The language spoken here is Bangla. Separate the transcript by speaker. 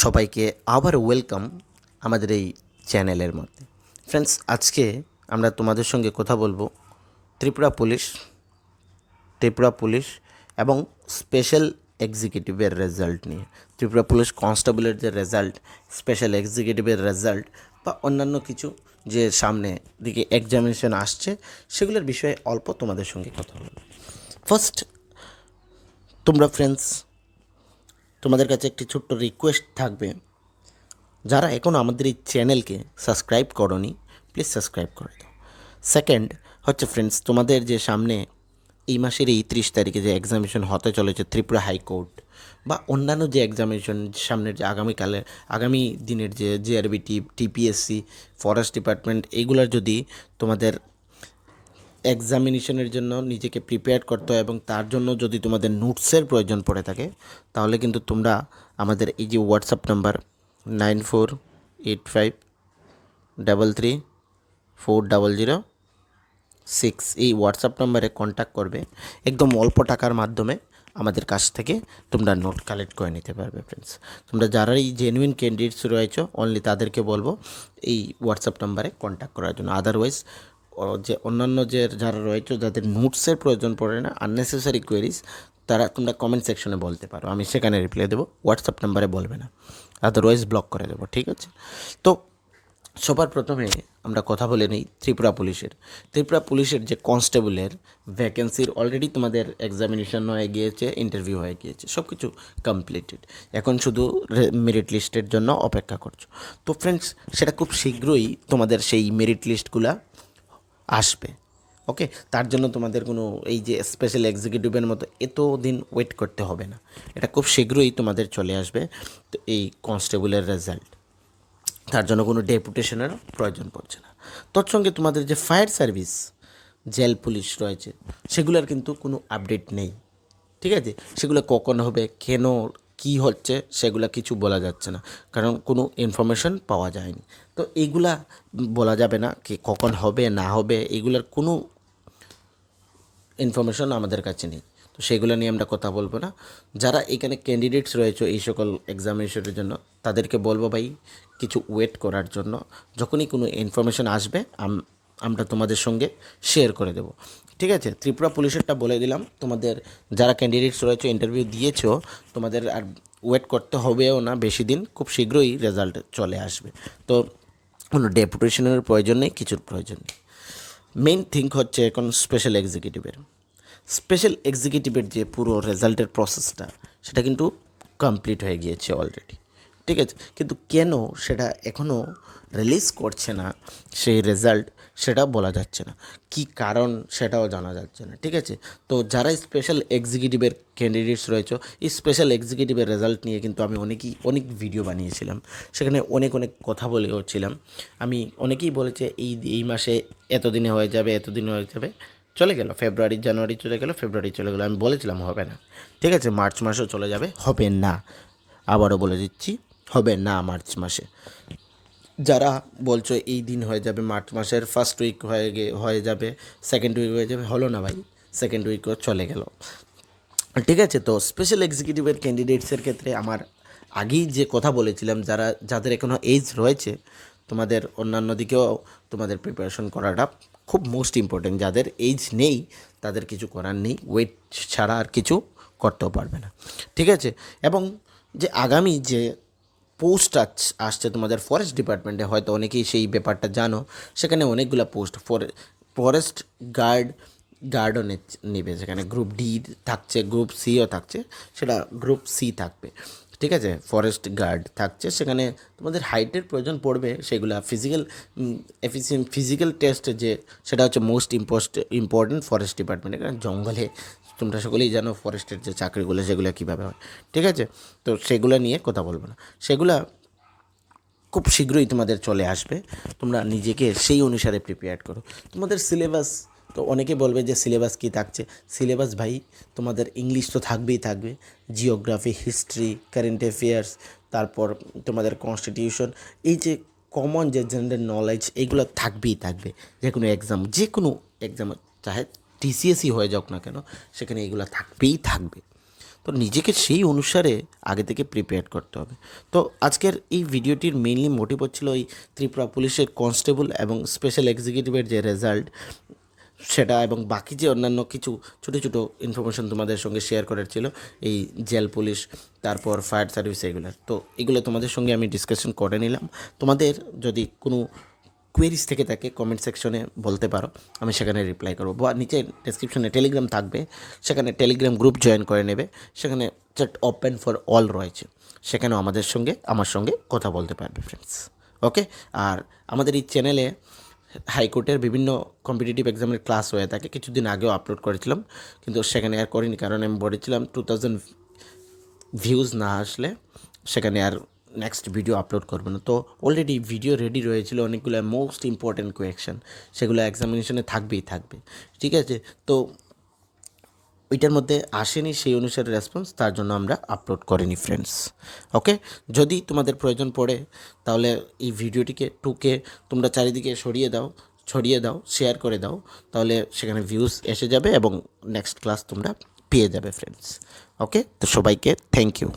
Speaker 1: সবাইকে আবার ওয়েলকাম আমাদের এই চ্যানেলের মধ্যে। ফ্রেন্ডস, আজকে আমরা তোমাদের সঙ্গে কথা বলবো ত্রিপুরা পুলিশ এবং স্পেশাল এক্সিকিউটিভের রেজাল্ট নিয়ে। ত্রিপুরা পুলিশ কনস্টেবলের যে রেজাল্ট, স্পেশাল এক্সিকিউটিভের রেজাল্ট বা অন্যান্য কিছু যে সামনে দিকে এক্সামিনেশন আসছে সেগুলোর বিষয়ে অল্প তোমাদের সঙ্গে কথা বলবো। ফার্স্ট, তোমরা ফ্রেন্ডস, তোমাদের কাছে একটি ছোট্ট রিকোয়েস্ট থাকবে, যারা এখনও আমাদের এই চ্যানেলকে সাবস্ক্রাইব করোনি প্লিজ সাবস্ক্রাইব করে দাও। সেকেন্ড হচ্ছে ফ্রেন্ডস, তোমাদের যে সামনে এই মাসের এই 30 তারিখে যে এক্সামিনেশন হতে চলেছে ত্রিপুরা হাইকোর্ট বা অন্যান্য যে এক্সামিনেশন সামনের যে আগামী দিনের যে জিআরবি, টিপিএসসি, ফরেস্ট ডিপার্টমেন্ট, এইগুলোর যদি তোমাদের এক্সামিনেশনের জন্য নিজেকে প্রিপেয়ার করতে হয় এবং তার জন্য যদি তোমাদের নোটসের প্রয়োজন পড়ে থাকে, তাহলে কিন্তু তোমরা আমাদের এই যে হোয়াটসঅ্যাপ নাম্বার 9485334006 এই হোয়াটসঅ্যাপ নাম্বারে কন্ট্যাক্ট করবে। একদম অল্প টাকার মাধ্যমে আমাদের কাছ থেকে তোমরা নোট কালেক্ট করে নিতে পারবে। ফ্রেন্ডস, তোমরা যারা এই জেনুইন ক্যান্ডিডেটস রয়েছে অনলি তাদেরকে বলবো এই হোয়াটসঅ্যাপ নাম্বারে কন্ট্যাক্ট করার জন্য। আদারওয়াইজ যে অন্যান্য যে যারা রয়েছে যাদের নোটসের প্রয়োজন পড়ে না, আননেসেসারি কোয়েরিজ, তোমরা কমেন্ট সেকশনে বলতে পারো, আমি সেখানে রিপ্লাই দেবো। হোয়াটসঅ্যাপ নাম্বারে বলবে না, আদারওয়াইজ ব্লক করে দেবো, ঠিক আছে? তো সবার প্রথমে আমরা কথা বলে নিই ত্রিপুরা পুলিশের যে কনস্টেবলের ভ্যাকেন্সির অলরেডি তোমাদের এক্সামিনেশন হয়ে গিয়েছে, ইন্টারভিউ হয়ে গিয়েছে, সব কিছু কমপ্লিটেড। এখন শুধু মেরিট লিস্টের জন্য অপেক্ষা করছো। তো ফ্রেন্ডস, সেটা খুব শীঘ্রই তোমাদের সেই মেরিট লিস্টগুলা আসবে। ওকে, তার জন্য তোমাদের কোনো এই যে স্পেশাল এক্সিকিউটিভের মতো এত দিন ওয়েট করতে হবে না, এটা খুব শীঘ্রই তোমাদের চলে আসবে। তো এই কনস্টেবলের রেজাল্ট, তার জন্য কোনো ডেপুটেশনের প্রয়োজন পড়ছে না। তৎসঙ্গে তোমাদের যে ফায়ার সার্ভিস, জেল পুলিশ রয়েছে, সেগুলোর কিন্তু কোনো আপডেট নেই, ঠিক আছে? সেগুলো কখন হবে, কেন, কি হচ্ছে, সেগুলো কিছু বলা যাচ্ছে না, কারণ কোনো ইনফরমেশন পাওয়া যায়নি। তো এইগুলা বলা যাবে না কি কখন হবে না হবে, এগুলার কোনো ইনফরমেশন আমাদের কাছে নেই। তো সেগুলো নিয়ে আমরা কথা বলবো না। যারা এখানে ক্যান্ডিডেটস রয়েছে এই সকল এক্সামিনেশনের জন্য, তাদেরকে বলবো ভাই কিছু ওয়েট করার জন্য। যখনই কোনো ইনফরমেশন আসবে আমরা তোমাদের সঙ্গে শেয়ার করে দেব, ঠিক আছে? ত্রিপুরা পুলিশেরটা বলে দিলাম, তোমাদের যারা ক্যান্ডিডেটস রয়েছে ইন্টারভিউ দিয়েছো, তোমাদের আর ওয়েট করতে হবেও না বেশি দিন, খুব শীঘ্রই রেজাল্ট চলে আসবে। তো কোনো ডেপুটেশনের প্রয়োজন নেই, কিছুর প্রয়োজন নেই। মেইন থিং হচ্ছে এখন স্পেশাল এক্সিকিউটিভের যে পুরো রেজাল্টের প্রসেসটা, সেটা কিন্তু কমপ্লিট হয়ে গিয়েছে অলরেডি, ঠিক আছে? কিন্তু কেন সেটা এখনও রিলিজ করছে না সেই রেজাল্ট, সেটা বলা যাচ্ছে না, কি কারণ সেটাও জানা যাচ্ছে না, ঠিক আছে? তো যারা স্পেশাল এক্সিকিউটিভের ক্যান্ডিডেটস রয়েছে, এই স্পেশাল এক্সিকিউটিভের রেজাল্ট নিয়ে কিন্তু আমি অনেক ভিডিও বানিয়েছিলাম, সেখানে অনেক কথা বলেওছিলাম। আমি অনেকেই বলেছে এই মাসে এতদিনে হয়ে যাবে, চলে গেল জানুয়ারি চলে গেল, ফেব্রুয়ারি চলে গেল। আমি বলেছিলাম হবে না, ঠিক আছে? মার্চ মাসেও চলে যাবে, হবে না। আবারও বলে দিচ্ছি, হবে না মার্চ মাসে। যারা বলছো এই দিন হয়ে যাবে, মার্চ মাসের ফার্স্ট উইক হয়ে যাবে, সেকেন্ড উইক হয়ে যাবে, হলো না ভাই, সেকেন্ড উইকও চলে গেল, ঠিক আছে? তো স্পেশাল এক্সিকিউটিভের ক্যান্ডিডেটসের ক্ষেত্রে আমার আগেই যে কথা বলেছিলাম, যাদের এখনও এজ রয়েছে, তোমাদের অন্যান্য দিকেও তোমাদের প্রিপারেশন করাটা খুব মোস্ট ইম্পর্টেন্ট। যাদের এজ নেই তাদের কিছু করার নেই, ওয়েট ছাড়া আর কিছু করতেও পারবে না, ঠিক আছে? এবং যে আগামী যে পোস্ট আসছে তোমাদের ফরেস্ট ডিপার্টমেন্টে, হয়তো অনেকেই সেই ব্যাপারটা জানো, সেখানে অনেকগুলো পোস্ট ফরেস্ট গার্ডও নেবে, সেখানে গ্রুপ ডি থাকছে, গ্রুপ সিও থাকছে, সেটা গ্রুপ সি থাকবে, ঠিক আছে? ফরেস্ট গার্ড থাকছে, সেখানে তোমাদের হাইটের প্রয়োজন পড়বে, সেগুলো ফিজিক্যাল টেস্ট যে সেটা হচ্ছে মোস্ট ইম্পর্টেন্ট ফরেস্ট ডিপার্টমেন্টে, কারণ জঙ্গলে তোমরা সকলেই জানো ফরেস্টের যে চাকরিগুলো সেগুলো কীভাবে হয়, ঠিক আছে? তো সেগুলো নিয়ে কথা বলবো না, সেগুলা খুব শীঘ্রই তোমাদের চলে আসবে। তোমরা নিজেকে সেই অনুসারে প্রিপেয়ার করো। তোমাদের সিলেবাস, তো অনেকে বলবে যে সিলেবাস কী থাকছে, সিলেবাস ভাই তোমাদের ইংলিশ তো থাকবে, জিওগ্রাফি, হিস্ট্রি, কারেন্ট অ্যাফেয়ার্স, তারপর তোমাদের কনস্টিটিউশন, এই যে কমন যে জেনারেল নলেজ, এইগুলো থাকবে। যে কোনো এক্সাম, চাহে টিসিএসই হয়ে যাক না কেন, সেখানে এইগুলো থাকবে। তো নিজেকে সেই অনুসারে আগে থেকে প্রিপেয়ার করতে হবে। তো আজকের এই ভিডিওটির মেইনলি মোটিভ হচ্ছিল এই ত্রিপুরা পুলিশের কনস্টেবল এবং স্পেশাল এক্সিকিউটিভের যে রেজাল্ট সেটা, এবং বাকি যে অন্যান্য কিছু ছোটো ছোটো ইনফরমেশন তোমাদের সঙ্গে শেয়ার করার ছিল, এই জেল পুলিশ, তারপর ফায়ার সার্ভিস, এগুলোর। তো এগুলো তোমাদের সঙ্গে আমি ডিসকাশন করে নিলাম। তোমাদের যদি কোনো কোয়েরিজ থেকে থাকে কমেন্ট সেকশনে বলতে পারো, আমি সেখানে রিপ্লাই করবো, বা নিচে ডেসক্রিপশনে টেলিগ্রাম থাকবে, সেখানে টেলিগ্রাম গ্রুপ জয়েন করে নেবে। সেখানে চ্যাট ওপেন ফর অল রয়েছে, সেখানেও আমার সঙ্গে কথা বলতে পারবে ফ্রেন্ডস। ওকে। আর আমাদের এই চ্যানেলে হাইকোর্টের বিভিন্ন কম্পিটিটিভ এক্সামের ক্লাস হয়ে থাকে, কিছুদিন আগেও আপলোড করেছিলাম, কিন্তু সেখানে আর করিনি, কারণ আমি বলেছিলাম 2000 ভিউজ না আসলে সেখানে আর নেক্সট ভিডিও আপলোড করবো না। তো অলরেডি ভিডিও রেডি রয়েছিল অনেকগুলো মোস্ট ইম্পর্ট্যান্ট কোয়েকশন, সেগুলো এক্সামিনেশনে থাকবে। ঠিক আছে, তো ওইটার মধ্যে আসেনি সেই অনুসারে রেসপন্স, তার জন্য আমরা আপলোড করিনি ফ্রেন্ডস। ওকে। যদি তোমাদের প্রয়োজন পড়ে তাহলে এই ভিডিওটিকে টুকে তোমরা চারিদিকে ছড়িয়ে দাও, শেয়ার করে দাও, তাহলে সেখানে ভিউজ এসে যাবে এবং নেক্সট ক্লাস তোমরা পেয়ে যাবে ফ্রেন্ডস। ওকে, তো সবাইকে থ্যাংক ইউ।